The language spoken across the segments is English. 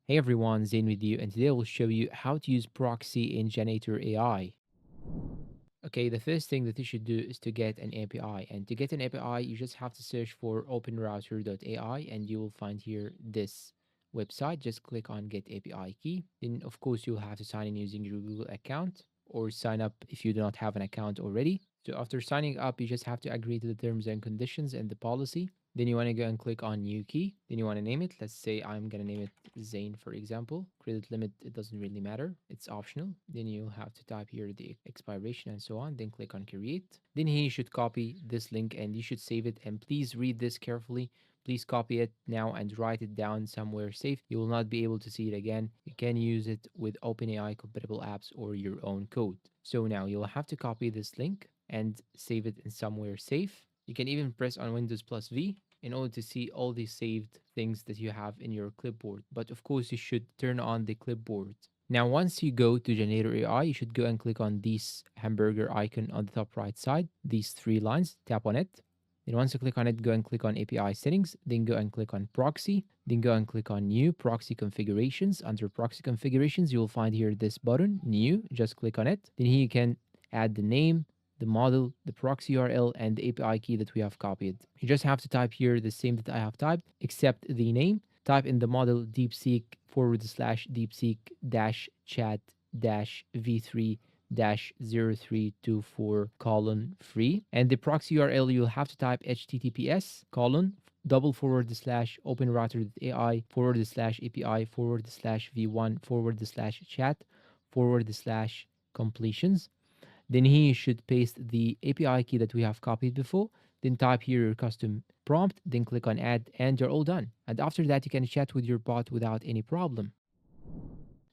Hey everyone, Zain with you, and today I will show you how to use Proxy in Janitor AI. Okay, the first thing that you should do is to get an API. And to get an API, you just have to search for openrouter.ai and you will find here this website. Just click on Get API Key. Then, of course, you'll have to sign in using your Google account or sign up if you do not have an account already. So, after signing up, you just have to agree to the terms and conditions and the policy. Then you want to go and click on New Key. Then you want to name it. Let's say I'm going to name it Zane, for example. Credit limit, it doesn't really matter. It's optional. Then you have to type here the expiration and so on. Then click on create. Then here you should copy this link and you should save it. And please read this carefully. Please copy it now and write it down somewhere safe. You will not be able to see it again. You can use it with OpenAI compatible apps or your own code. So now you'll have to copy this link and save it in somewhere safe. You can even press on Windows plus V in order to see all the saved things that you have in your clipboard. But of course, you should turn on the clipboard. Now, once you go to Janitor AI, you should go and click on this hamburger icon on the top right side, these three lines, tap on it. Then once you click on it, go and click on API settings, then go and click on proxy, then go and click on new proxy configurations. Under proxy configurations, you will find here this button, new, just click on it. Then here you can add the name, the model, the proxy URL, and the API key that we have copied. You just have to type here the same that I have typed, except the name. Type in the model DeepSeek / DeepSeek chat v3 0324 free. And the proxy URL, you'll have to type https / openrouter.ai /API v1 / chat / completions. Then here you should paste the API key that we have copied before. Then type here your custom prompt, then click on add, and you're all done. And after that, you can chat with your bot without any problem.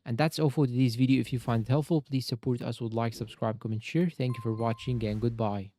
And that's all for today's video. If you find it helpful, please support us with like, subscribe, comment, share. Thank you for watching and goodbye.